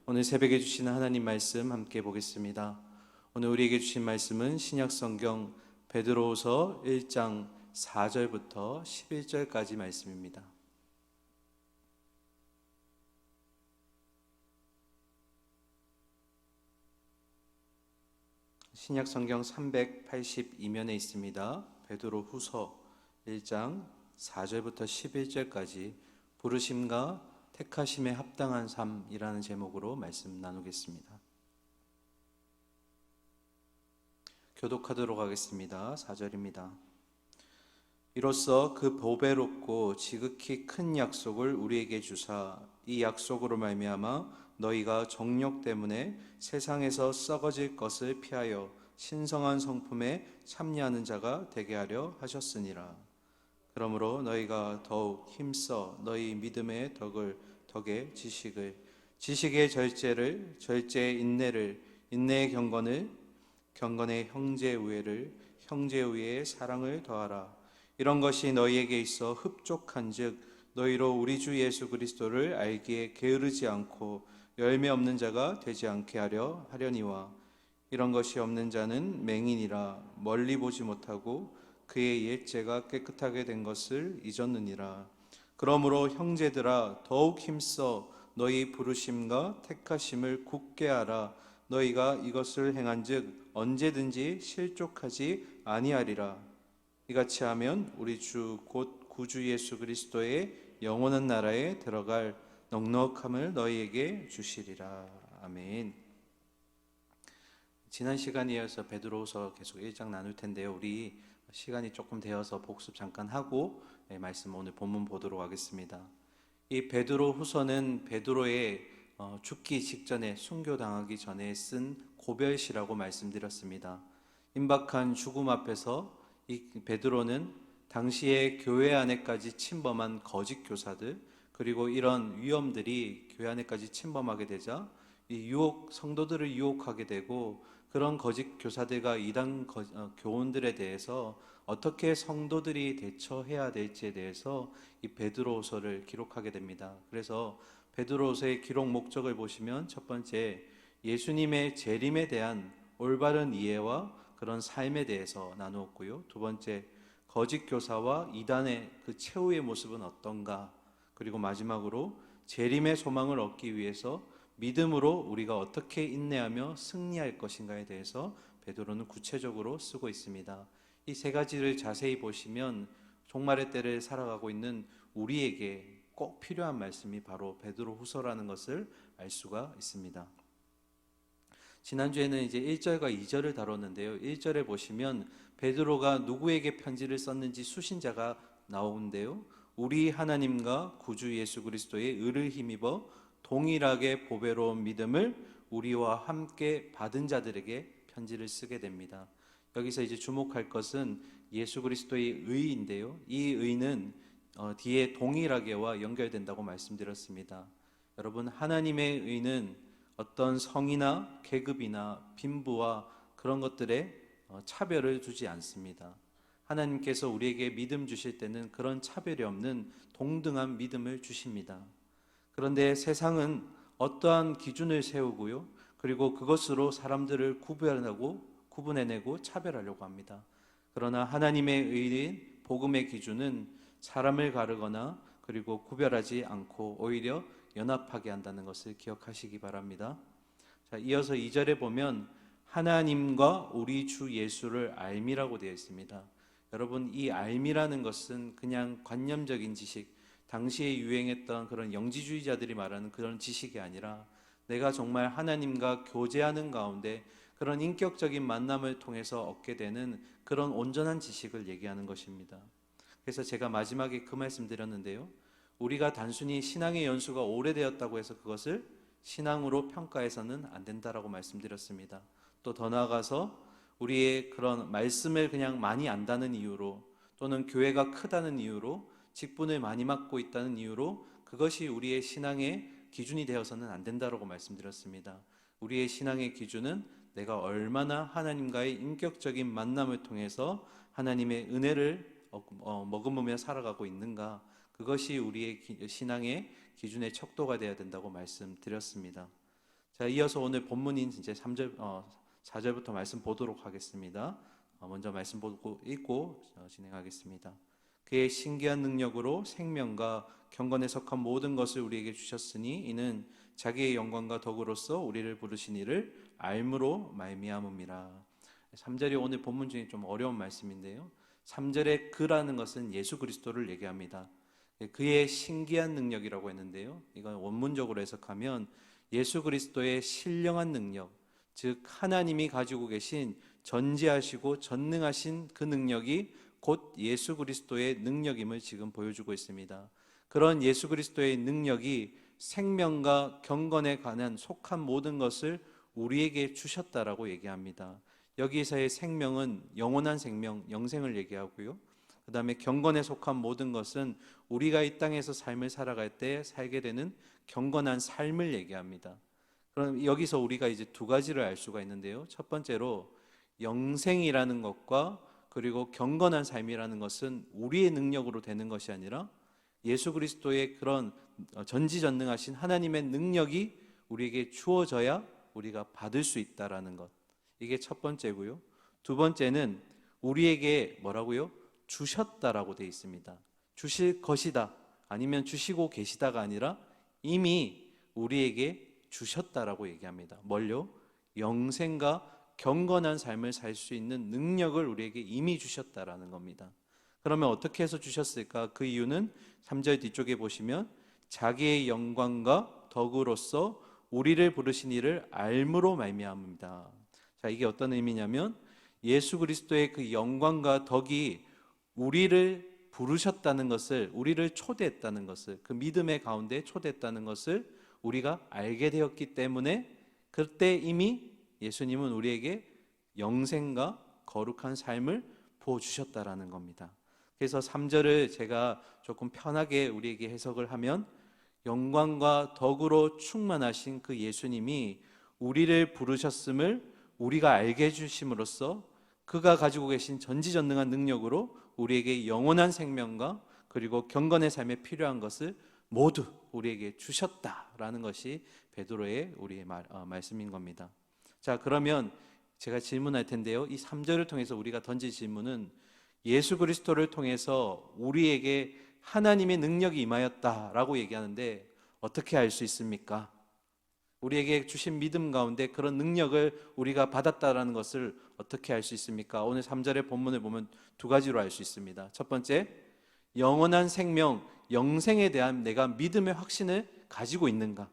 오늘 새벽에 주시는 하나님 말씀 함께 보겠습니다. 오늘 우리에게 주신 말씀은 신약성경 베드로후서 1장 4절부터 11절까지 말씀입니다. 신약성경 382면에 있습니다. 베드로후서 1장 4절부터 11절까지 부르심과 택하심에 합당한 삶이라는 제목으로 말씀 나누겠습니다. 교독하도록 하겠습니다. 4절입니다. 이로써 그 보배롭고 지극히 큰 약속을 우리에게 주사 이 약속으로 말미암아 너희가 정욕 때문에 세상에서 썩어질 것을 피하여 신성한 성품에 참여하는 자가 되게 하려 하셨으니라. 그러므로 너희가 더욱 힘써 너희 믿음의 덕에 지식의 절제를, 절제의 인내를, 인내의 경건을, 경건의 형제우애를, 형제우애의 사랑을 더하라. 이런 것이 너희에게 있어 흡족한즉 너희로 우리 주 예수 그리스도를 알기에 게으르지 않고 열매 없는 자가 되지 않게 하려니와 이런 것이 없는 자는 맹인이라 멀리 보지 못하고 그의 옛죄가 깨끗하게 된 것을 잊었느니라. 그러므로 형제들아 더욱 힘써 너희 부르심과 택하심을 굳게 하라. 너희가 이것을 행한즉 언제든지 실족하지 아니하리라. 이같이 하면 우리 주 곧 구주 예수 그리스도의 영원한 나라에 들어갈 넉넉함을 너희에게 주시리라. 아멘. 지난 시간에 이어서 베드로후서 계속 1장 나눌 텐데요. 우리 시간이 조금 되어서 복습 잠깐 하고 말씀 오늘 본문 보도록 하겠습니다. 이 베드로후서는 베드로의 죽기 직전에 순교당하기 전에 쓴 고별시라고 말씀드렸습니다. 임박한 죽음 앞에서 이 베드로는 당시에 교회 안에까지 침범한 거짓 교사들 그리고 이런 위험들이 교회 안에까지 침범하게 되자 이 성도들을 유혹하게 되고 그런 거짓 교사들과 이단 교훈들에 대해서 어떻게 성도들이 대처해야 될지에 대해서 이 베드로후서를 기록하게 됩니다. 그래서 베드로후서의 기록 목적을 보시면 첫 번째, 예수님의 재림에 대한 올바른 이해와 그런 삶에 대해서 나누었고요. 두 번째, 거짓 교사와 이단의 그 최후의 모습은 어떤가? 그리고 마지막으로 재림의 소망을 얻기 위해서 믿음으로 우리가 어떻게 인내하며 승리할 것인가에 대해서 베드로는 구체적으로 쓰고 있습니다. 이 세 가지를 자세히 보시면 종말의 때를 살아가고 있는 우리에게 꼭 필요한 말씀이 바로 베드로후서라는 것을 알 수가 있습니다. 지난주에는 이제 1절과 2절을 다뤘는데요. 1절에 보시면 베드로가 누구에게 편지를 썼는지 수신자가 나오는데요. 우리 하나님과 구주 예수 그리스도의 의를 힘입어 동일하게 보배로운 믿음을 우리와 함께 받은 자들에게 편지를 쓰게 됩니다. 여기서 이제 주목할 것은 예수 그리스도의 의인데요. 이 의는 뒤에 동일하게와 연결된다고 말씀드렸습니다. 여러분, 하나님의 의는 어떤 성이나 계급이나 빈부와 그런 것들에 차별을 두지 않습니다. 하나님께서 우리에게 믿음 주실 때는 그런 차별이 없는 동등한 믿음을 주십니다. 그런데 세상은 어떠한 기준을 세우고요. 그리고 그것으로 사람들을 구분해내고 차별하려고 합니다. 그러나 하나님의 의인 복음의 기준은 사람을 가르거나 그리고 구별하지 않고 오히려 연합하게 한다는 것을 기억하시기 바랍니다. 자, 이어서 2절에 보면 하나님과 우리 주 예수를 알미라고 되어 있습니다. 여러분, 이 알미라는 것은 그냥 관념적인 지식, 당시에 유행했던 그런 영지주의자들이 말하는 그런 지식이 아니라 내가 정말 하나님과 교제하는 가운데 그런 인격적인 만남을 통해서 얻게 되는 그런 온전한 지식을 얘기하는 것입니다. 그래서 제가 마지막에 그 말씀 드렸는데요. 우리가 단순히 신앙의 연수가 오래되었다고 해서 그것을 신앙으로 평가해서는 안 된다라고 말씀드렸습니다. 또 더 나아가서 우리의 그런 말씀을 그냥 많이 안다는 이유로 또는 교회가 크다는 이유로 직분을 많이 맡고 있다는 이유로 그것이 우리의 신앙의 기준이 되어서는 안 된다라고 말씀드렸습니다. 우리의 신앙의 기준은 내가 얼마나 하나님과의 인격적인 만남을 통해서 하나님의 은혜를 머금으며 살아가고 있는가, 그것이 우리의 신앙의 기준의 척도가 되어야 된다고 말씀드렸습니다. 자, 이어서 오늘 본문인 이제 3절 4절부터 말씀 보도록 하겠습니다. 먼저 말씀 보고 읽고 진행하겠습니다. 그의 신기한 능력으로 생명과 경건에 속한 모든 것을 우리에게 주셨으니 이는 자기의 영광과 덕으로서 우리를 부르신 이를 알므로 말미암음이라. 3절이 오늘 본문 중에 좀 어려운 말씀인데요. 3절의 그라는 것은 예수 그리스도를 얘기합니다. 그의 신기한 능력이라고 했는데요. 이건 원문적으로 해석하면 예수 그리스도의 신령한 능력, 즉 하나님이 가지고 계신 전지하시고 전능하신 그 능력이 곧 예수 그리스도의 능력임을 지금 보여주고 있습니다. 그런 예수 그리스도의 능력이 생명과 경건에 관한 속한 모든 것을 우리에게 주셨다라고 얘기합니다. 여기서의 생명은 영원한 생명, 영생을 얘기하고요. 그 다음에 경건에 속한 모든 것은 우리가 이 땅에서 삶을 살아갈 때 살게 되는 경건한 삶을 얘기합니다. 그럼 여기서 우리가 이제 두 가지를 알 수가 있는데요. 첫 번째로 영생이라는 것과 그리고 경건한 삶이라는 것은 우리의 능력으로 되는 것이 아니라 예수 그리스도의 그런 전지전능하신 하나님의 능력이 우리에게 주어져야 우리가 받을 수 있다라는 것. 이게 첫 번째고요. 두 번째는 우리에게 뭐라고요? 주셨다라고 되어 있습니다. 주실 것이다, 아니면 주시고 계시다가 아니라 이미 우리에게 주셨다라고 얘기합니다. 뭘요? 영생과 경건한 삶을 살 수 있는 능력을 우리에게 이미 주셨다라는 겁니다. 그러면 어떻게 해서 주셨을까? 그 이유는 3절 뒤쪽에 보시면 자기의 영광과 덕으로서 우리를 부르신 이를 알므로 말미암습니다. 자, 이게 어떤 의미냐면 예수 그리스도의 그 영광과 덕이 우리를 부르셨다는 것을, 우리를 초대했다는 것을, 그 믿음의 가운데 초대했다는 것을 우리가 알게 되었기 때문에 그때 이미 예수님은 우리에게 영생과 거룩한 삶을 부어주셨다라는 겁니다. 그래서 3절을 제가 조금 편하게 우리에게 해석을 하면 영광과 덕으로 충만하신 그 예수님이 우리를 부르셨음을 우리가 알게 해주심으로써 그가 가지고 계신 전지전능한 능력으로 우리에게 영원한 생명과 그리고 경건의 삶에 필요한 것을 모두 우리에게 주셨다라는 것이 베드로의 우리의 말씀인 겁니다. 자, 그러면 제가 질문할 텐데요. 이 3절을 통해서 우리가 던질 질문은 예수 그리스도를 통해서 우리에게 하나님의 능력이 임하였다라고 얘기하는데 어떻게 알 수 있습니까? 우리에게 주신 믿음 가운데 그런 능력을 우리가 받았다라는 것을 어떻게 알 수 있습니까? 오늘 3절의 본문을 보면 두 가지로 알 수 있습니다. 첫 번째, 영원한 생명, 영생에 대한 내가 믿음의 확신을 가지고 있는가?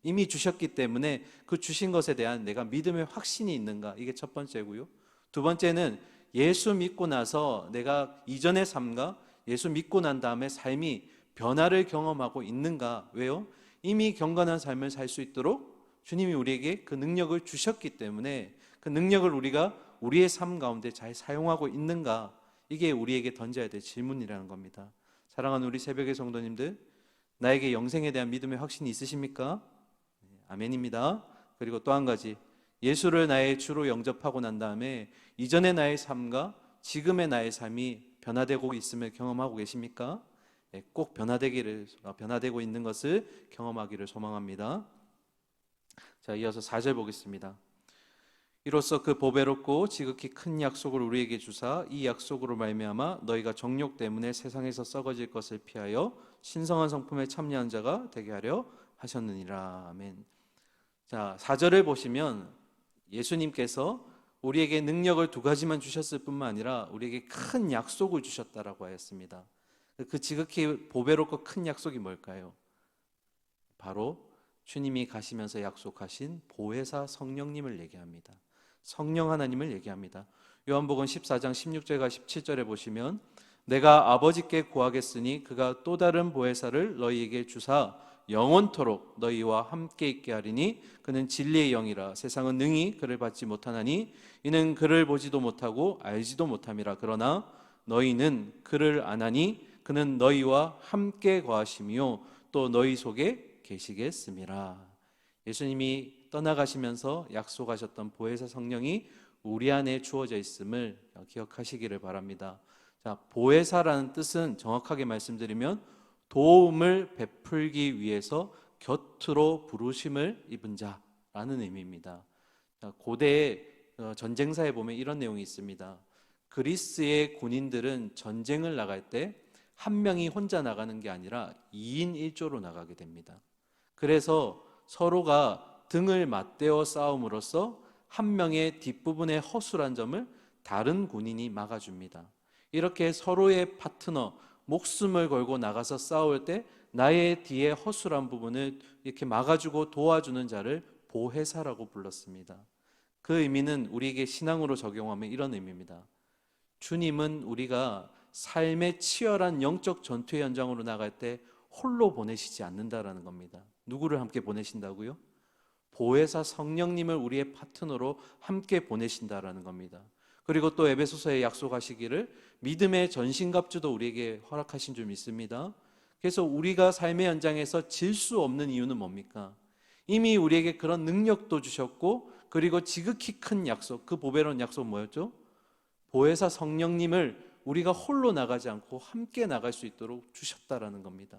이미 주셨기 때문에 그 주신 것에 대한 내가 믿음의 확신이 있는가? 이게 첫 번째고요. 두 번째는 예수 믿고 나서 내가 이전의 삶과 예수 믿고 난 다음에 삶이 변화를 경험하고 있는가? 왜요? 이미 경건한 삶을 살 수 있도록 주님이 우리에게 그 능력을 주셨기 때문에 그 능력을 우리가 우리의 삶 가운데 잘 사용하고 있는가? 이게 우리에게 던져야 될 질문이라는 겁니다. 사랑하는 우리 새벽의 성도님들, 나에게 영생에 대한 믿음의 확신이 있으십니까? 아멘입니다. 그리고 또 한 가지, 예수를 나의 주로 영접하고 난 다음에 이전의 나의 삶과 지금의 나의 삶이 변화되고 있음을 경험하고 계십니까? 꼭 변화되고 있는 것을 경험하기를 소망합니다. 자, 이어서 4절 보겠습니다. 이로써 그 보배롭고 지극히 큰 약속을 우리에게 주사 이 약속으로 말미암아 너희가 정욕 때문에 세상에서 썩어질 것을 피하여 신성한 성품에 참여한 자가 되게 하려 하셨느니라. 아멘. 자, 4절을 보시면 예수님께서 우리에게 능력을 두 가지만 주셨을 뿐만 아니라 우리에게 큰 약속을 주셨다라고 하였습니다. 그 지극히 보배롭고 큰 약속이 뭘까요? 바로 주님이 가시면서 약속하신 보혜사 성령님을 얘기합니다. 성령 하나님을 얘기합니다. 요한복음 14장 16절과 17절에 보시면 내가 아버지께 구하겠으니 그가 또 다른 보혜사를 너희에게 주사 영원토록 너희와 함께 있게 하리니 그는 진리의 영이라. 세상은 능히 그를 받지 못하나니 이는 그를 보지도 못하고 알지도 못함이라. 그러나 너희는 그를 아나니 그는 너희와 함께 거하시며 또 너희 속에 계시겠음이라. 예수님이 떠나가시면서 약속하셨던 보혜사 성령이 우리 안에 주어져 있음을 기억하시기를 바랍니다. 자, 보혜사라는 뜻은 정확하게 말씀드리면 도움을 베풀기 위해서 곁으로 부르심을 입은 자, 라는 의미입니다. 고대 전쟁사에 보면 이런 내용이 있습니다. 그리스의 군인들은 전쟁을 나갈 때 한 명이 혼자 나가는 게 아니라 2인 1조로 나가게 됩니다. 그래서 서로가 등을 맞대어 싸움으로써 한 명의 뒷부분의 허술한 점을 다른 군인이 막아줍니다. 이렇게 서로의 파트너, 목숨을 걸고 나가서 싸울 때 나의 뒤에 허술한 부분을 이렇게 막아주고 도와주는 자를 보혜사라고 불렀습니다. 그 의미는 우리에게 신앙으로 적용하면 이런 의미입니다. 주님은 우리가 삶의 치열한 영적 전투의 현장으로 나갈 때 홀로 보내시지 않는다라는 겁니다. 누구를 함께 보내신다고요? 보혜사 성령님을 우리의 파트너로 함께 보내신다라는 겁니다. 그리고 또 에베소서에 약속하시기를 믿음의 전신갑주도 우리에게 허락하신 줄 믿습니다. 그래서 우리가 삶의 현장에서 질 수 없는 이유는 뭡니까? 이미 우리에게 그런 능력도 주셨고, 그리고 지극히 큰 약속, 그 보배로운 약속 뭐였죠? 보혜사 성령님을 우리가 홀로 나가지 않고 함께 나갈 수 있도록 주셨다라는 겁니다.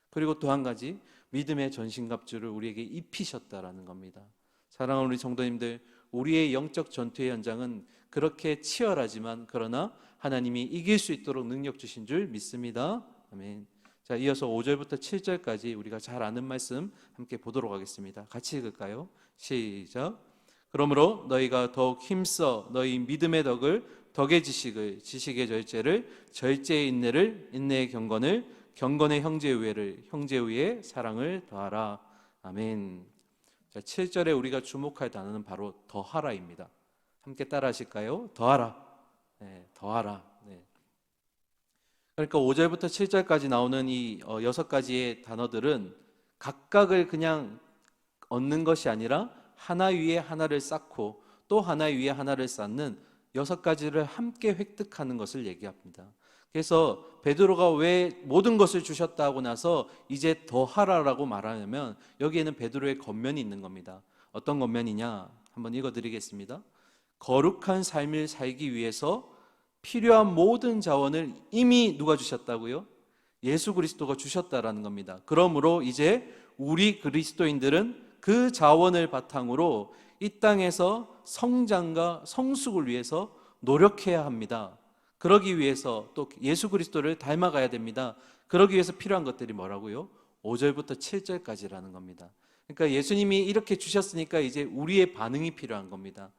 그리고 또 한 가지, 믿음의 전신갑주를 우리에게 입히셨다라는 겁니다. 사랑하는 우리 성도님들, 우리의 영적 전투의 현장은 그렇게 치열하지만 그러나 하나님이 이길 수 있도록 능력 주신 줄 믿습니다. 아멘. 자, 이어서 5절부터 7절까지 우리가 잘 아는 말씀 함께 보도록 하겠습니다. 같이 읽을까요? 시작. 그러므로 너희가 더욱 힘써 너희 믿음의 덕의 지식을, 지식의 절제를, 절제의 인내를, 인내의 경건을, 경건의 형제의 우애를, 형제의 우애에 사랑을 더하라. 아멘. 자, 7절에 우리가 주목할 단어는 바로 더하라입니다. 함께 따라 하실까요? 더하라. 네, 더하라. 네. 그러니까 5절부터 7절까지 나오는 이 6가지의 단어들은 각각을 그냥 얻는 것이 아니라 하나 위에 하나를 쌓고 또 하나 위에 하나를 쌓는 6가지를 함께 획득하는 것을 얘기합니다. 그래서 베드로가 왜 모든 것을 주셨다 하고 나서 이제 더하라라고 말하냐면 여기에는 베드로의 겉면이 있는 겁니다. 어떤 겉면이냐? 한번 읽어드리겠습니다. 거룩한 삶을 살기 위해서 필요한 모든 자원을 이미 누가 주셨다고요? 예수 그리스도가 주셨다라는 겁니다. 그러므로 이제 우리 그리스도인들은 그 자원을 바탕으로 이 땅에서 성장과 성숙을 위해서 노력해야 합니다. 그러기 위해서 또 예수 그리스도를 닮아가야 됩니다. 그러기 위해서 필요한 것들이 뭐라고요? 5절부터 7절까지라는 겁니다. 그러니까 예수님이 이렇게 주셨으니까 이제 우리의 반응이 필요한 겁니다.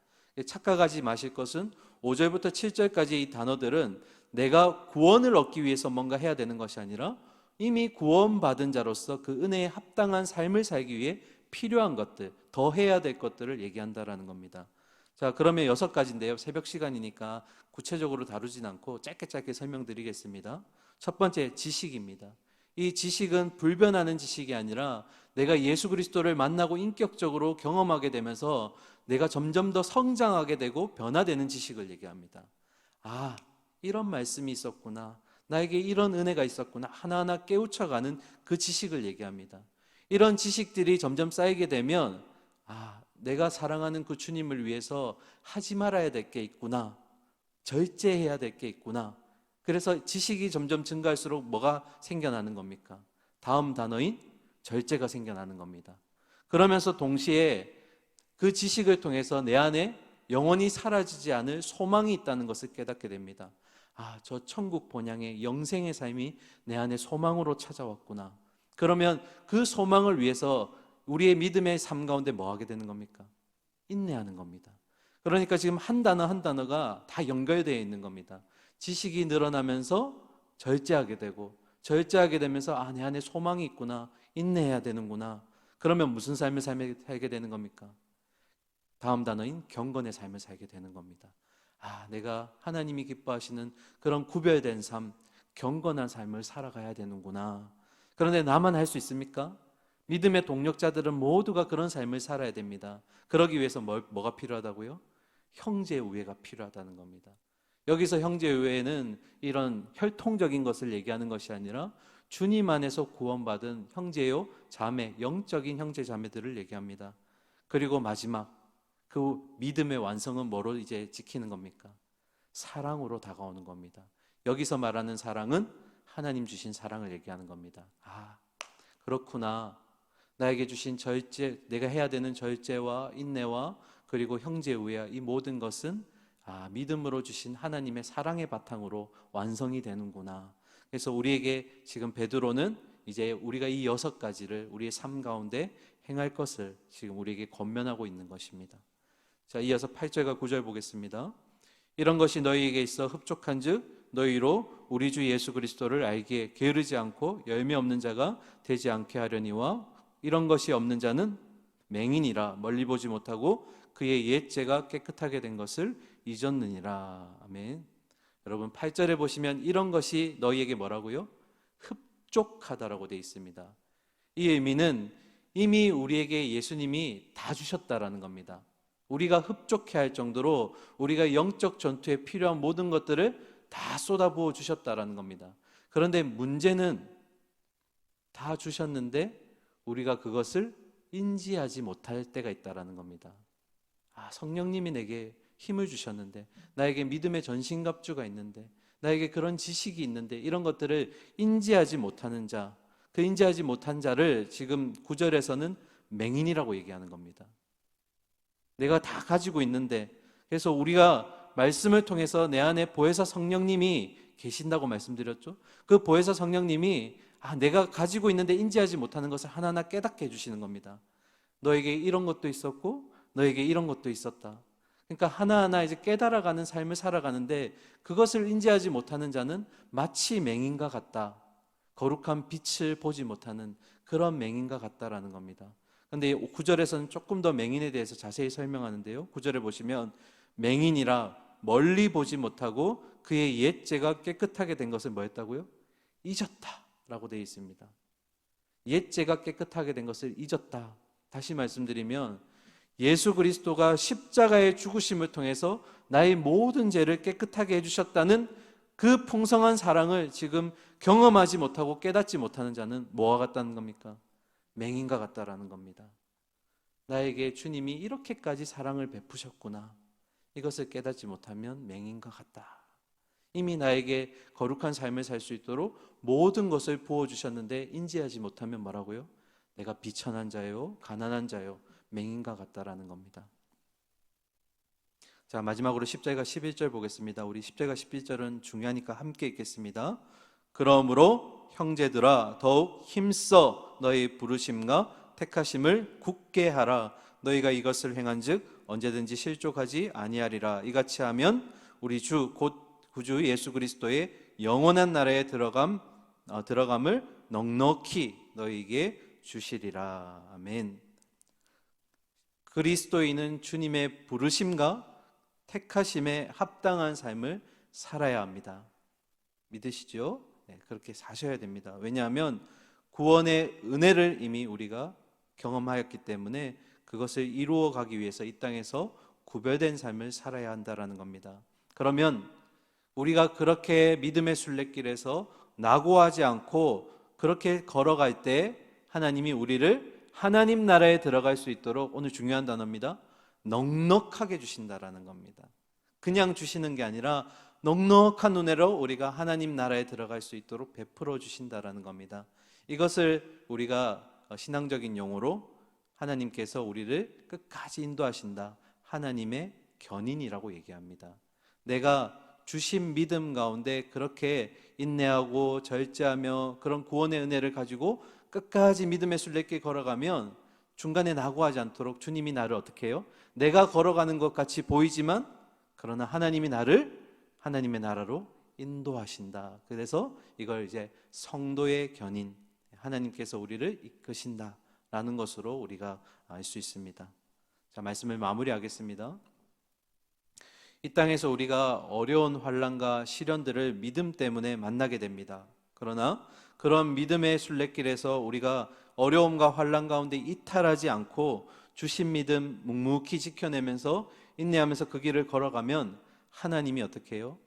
착각하지 마실 것은 5절부터 7절까지 이 단어들은 내가 구원을 얻기 위해서 뭔가 해야 되는 것이 아니라 이미 구원받은 자로서 그 은혜에 합당한 삶을 살기 위해 필요한 것들, 더 해야 될 것들을 얘기한다라는 겁니다. 자, 그러면 6가지인데요. 새벽 시간이니까 구체적으로 다루진 않고 짧게 설명드리겠습니다. 첫 번째, 지식입니다. 이 지식은 불변하는 지식이 아니라 내가 예수 그리스도를 만나고 인격적으로 경험하게 되면서 내가 점점 더 성장하게 되고 변화되는 지식을 얘기합니다. 아, 이런 말씀이 있었구나. 나에게 이런 은혜가 있었구나. 하나하나 깨우쳐가는 그 지식을 얘기합니다. 이런 지식들이 점점 쌓이게 되면 아, 내가 사랑하는 그 주님을 위해서 하지 말아야 될 게 있구나. 절제해야 될 게 있구나. 그래서 지식이 점점 증가할수록 뭐가 생겨나는 겁니까? 다음 단어인 절제가 생겨나는 겁니다. 그러면서 동시에 그 지식을 통해서 내 안에 영원히 사라지지 않을 소망이 있다는 것을 깨닫게 됩니다. 아, 저 천국 본향의 영생의 삶이 내 안에 소망으로 찾아왔구나. 그러면 그 소망을 위해서 우리의 믿음의 삶 가운데 뭐 하게 되는 겁니까? 인내하는 겁니다. 그러니까 지금 한 단어 한 단어가 다 연결되어 있는 겁니다. 지식이 늘어나면서 절제하게 되고, 절제하게 되면서 아, 내 안에 소망이 있구나, 인내해야 되는구나. 그러면 무슨 삶을 살게 되는 겁니까? 다음 단어인 경건의 삶을 살게 되는 겁니다. 아, 내가 하나님이 기뻐하시는 그런 구별된 삶, 경건한 삶을 살아가야 되는구나. 그런데 나만 할 수 있습니까? 믿음의 동력자들은 모두가 그런 삶을 살아야 됩니다. 그러기 위해서 뭐가 필요하다고요? 형제의 우애가 필요하다는 겁니다. 여기서 형제의 우애는 이런 혈통적인 것을 얘기하는 것이 아니라 주님 안에서 구원받은 형제요 자매, 영적인 형제 자매들을 얘기합니다. 그리고 마지막 그 믿음의 완성은 뭐로 이제 지키는 겁니까? 사랑으로 다가오는 겁니다. 여기서 말하는 사랑은 하나님 주신 사랑을 얘기하는 겁니다. 아, 그렇구나. 나에게 주신 절제, 내가 해야 되는 절제와 인내와 그리고 형제 우애, 이 모든 것은 믿음으로 주신 하나님의 사랑의 바탕으로 완성이 되는구나. 그래서 우리에게 지금 베드로는 이제 우리가 이 6가지를 우리의 삶 가운데 행할 것을 지금 우리에게 권면하고 있는 것입니다. 자, 이어서 8절과 9절 보겠습니다. 이런 것이 너희에게 있어 흡족한즉 너희로 우리 주 예수 그리스도를 알기에 게으르지 않고 열매 없는 자가 되지 않게 하려니와 이런 것이 없는 자는 맹인이라 멀리 보지 못하고 그의 옛죄가 깨끗하게 된 것을 잊었느니라. 아멘. 여러분 8절에 보시면 이런 것이 너희에게 뭐라고요? 흡족하다라고 되어 있습니다. 이 의미는 이미 우리에게 예수님이 다 주셨다라는 겁니다. 우리가 흡족해 할 정도로 우리가 영적 전투에 필요한 모든 것들을 다 쏟아부어 주셨다라는 겁니다. 그런데 문제는 다 주셨는데 우리가 그것을 인지하지 못할 때가 있다라는 겁니다. 성령님이 내게 힘을 주셨는데, 나에게 믿음의 전신갑주가 있는데, 나에게 그런 지식이 있는데, 이런 것들을 인지하지 못하는 자, 그 인지하지 못한 자를 지금 9절에서는 맹인이라고 얘기하는 겁니다. 내가 다 가지고 있는데, 그래서 우리가 말씀을 통해서 내 안에 보혜사 성령님이 계신다고 말씀드렸죠. 그 보혜사 성령님이 내가 가지고 있는데 인지하지 못하는 것을 하나하나 깨닫게 해주시는 겁니다. 너에게 이런 것도 있었고 너에게 이런 것도 있었다. 그러니까 하나하나 이제 깨달아가는 삶을 살아가는데, 그것을 인지하지 못하는 자는 마치 맹인과 같다. 거룩한 빛을 보지 못하는 그런 맹인과 같다라는 겁니다. 그런데 9절에서는 조금 더 맹인에 대해서 자세히 설명하는데요. 9절에 보시면 맹인이라 멀리 보지 못하고 그의 옛죄가 깨끗하게 된 것을 뭐 했다고요? 잊었다 라고 되어 있습니다. 옛죄가 깨끗하게 된 것을 잊었다. 다시 말씀드리면 예수 그리스도가 십자가의 죽으심을 통해서 나의 모든 죄를 깨끗하게 해주셨다는 그 풍성한 사랑을 지금 경험하지 못하고 깨닫지 못하는 자는 뭐와 같다는 겁니까? 맹인과 같다라는 겁니다. 나에게 주님이 이렇게까지 사랑을 베푸셨구나, 이것을 깨닫지 못하면 맹인과 같다. 이미 나에게 거룩한 삶을 살 수 있도록 모든 것을 부어주셨는데 인지하지 못하면 뭐라고요? 내가 비천한 자요, 가난한 자요, 맹인과 같다라는 겁니다. 자, 마지막으로 10절과 11절 보겠습니다. 우리 10절과 11절은 중요하니까 함께 읽겠습니다. 그러므로 형제들아 더욱 힘써 너희 부르심과 택하심을 굳게 하라. 너희가 이것을 행한즉 언제든지 실족하지 아니하리라. 이같이 하면 우리 주 곧 구주 예수 그리스도의 영원한 나라에 들어감을 넉넉히 너희에게 주시리라. 아멘. 그리스도인은 주님의 부르심과 택하심에 합당한 삶을 살아야 합니다. 믿으시죠? 네, 그렇게 사셔야 됩니다. 왜냐하면 구원의 은혜를 이미 우리가 경험하였기 때문에 그것을 이루어 가기 위해서 이 땅에서 구별된 삶을 살아야 한다는 겁니다. 그러면 우리가 그렇게 믿음의 순례길에서 낙오하지 않고 그렇게 걸어갈 때 하나님이 우리를 하나님 나라에 들어갈 수 있도록, 오늘 중요한 단어입니다, 넉넉하게 주신다라는 겁니다. 그냥 주시는 게 아니라 넉넉한 은혜로 우리가 하나님 나라에 들어갈 수 있도록 베풀어 주신다라는 겁니다. 이것을 우리가 신앙적인 용어로 하나님께서 우리를 끝까지 인도하신다, 하나님의 견인이라고 얘기합니다. 내가 주신 믿음 가운데 그렇게 인내하고 절제하며 그런 구원의 은혜를 가지고 끝까지 믿음의 순례길 걸어가면 중간에 낙오하지 않도록 주님이 나를 어떻게 해요? 내가 걸어가는 것 같이 보이지만 그러나 하나님이 나를 하나님의 나라로 인도하신다. 그래서 이걸 이제 성도의 견인, 하나님께서 우리를 이끄신다라는 것으로 우리가 알 수 있습니다. 자, 말씀을 마무리하겠습니다. 이 땅에서 우리가 어려운 환난과 시련들을 믿음 때문에 만나게 됩니다. 그러나 그런 믿음의 순례길에서 우리가 어려움과 환난 가운데 이탈하지 않고 주신 믿음 묵묵히 지켜내면서 인내하면서 그 길을 걸어가면 하나님이 어떻게 해요?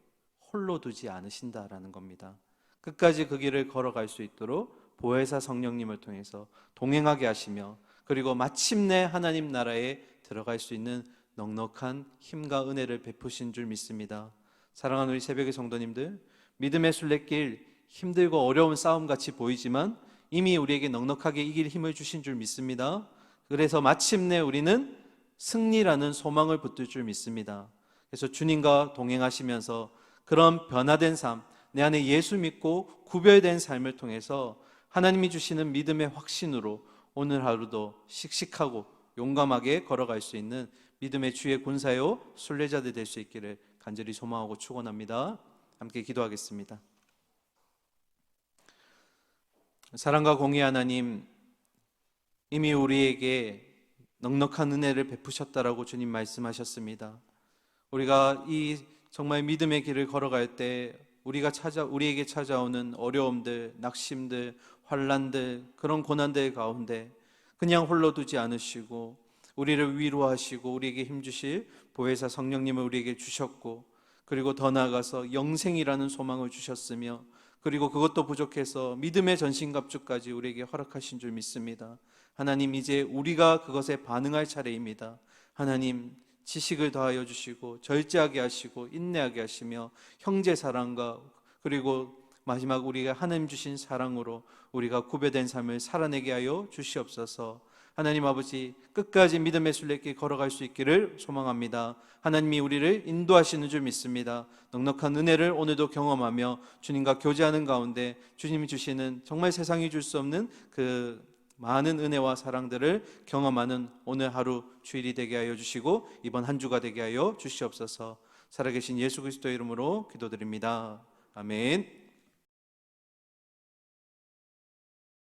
홀로 두지 않으신다라는 겁니다. 끝까지 그 길을 걸어갈 수 있도록 보혜사 성령님을 통해서 동행하게 하시며, 그리고 마침내 하나님 나라에 들어갈 수 있는 넉넉한 힘과 은혜를 베푸신 줄 믿습니다. 사랑하는 우리 새벽의 성도님들, 믿음의 순례길 힘들고 어려운 싸움같이 보이지만 이미 우리에게 넉넉하게 이길 힘을 주신 줄 믿습니다. 그래서 마침내 우리는 승리라는 소망을 붙들 줄 믿습니다. 그래서 주님과 동행하시면서 그런 변화된 삶, 내 안에 예수 믿고 구별된 삶을 통해서 하나님이 주시는 믿음의 확신으로 오늘 하루도 씩씩하고 용감하게 걸어갈 수 있는 믿음의 주의 군사요 순례자들 될 수 있기를 간절히 소망하고 축원합니다. 함께 기도하겠습니다. 사랑과 공의 하나님, 이미 우리에게 넉넉한 은혜를 베푸셨다라고 주님 말씀하셨습니다. 우리가 이 정말 믿음의 길을 걸어갈 때 우리에게 찾아오는 어려움들, 낙심들, 환난들, 그런 고난들 가운데 그냥 홀로 두지 않으시고 우리를 위로하시고 우리에게 힘주실 보혜사 성령님을 우리에게 주셨고, 그리고 더 나아가서 영생이라는 소망을 주셨으며, 그리고 그것도 부족해서 믿음의 전신갑주까지 우리에게 허락하신 줄 믿습니다. 하나님, 이제 우리가 그것에 반응할 차례입니다. 하나님, 지식을 더하여 주시고 절제하게 하시고 인내하게 하시며 형제 사랑과 그리고 마지막 우리가 하나님 주신 사랑으로 우리가 구별된 삶을 살아내게 하여 주시옵소서. 하나님 아버지, 끝까지 믿음의 순례길 걸어갈 수 있기를 소망합니다. 하나님이 우리를 인도하시는 줄 믿습니다. 넉넉한 은혜를 오늘도 경험하며 주님과 교제하는 가운데 주님이 주시는 정말 세상이 줄 수 없는 그 많은 은혜와 사랑들을 경험하는 오늘 하루 주일이 되게 하여 주시고 이번 한 주가 되게 하여 주시옵소서. 살아계신 예수 그리스도의 이름으로 기도드립니다. 아멘.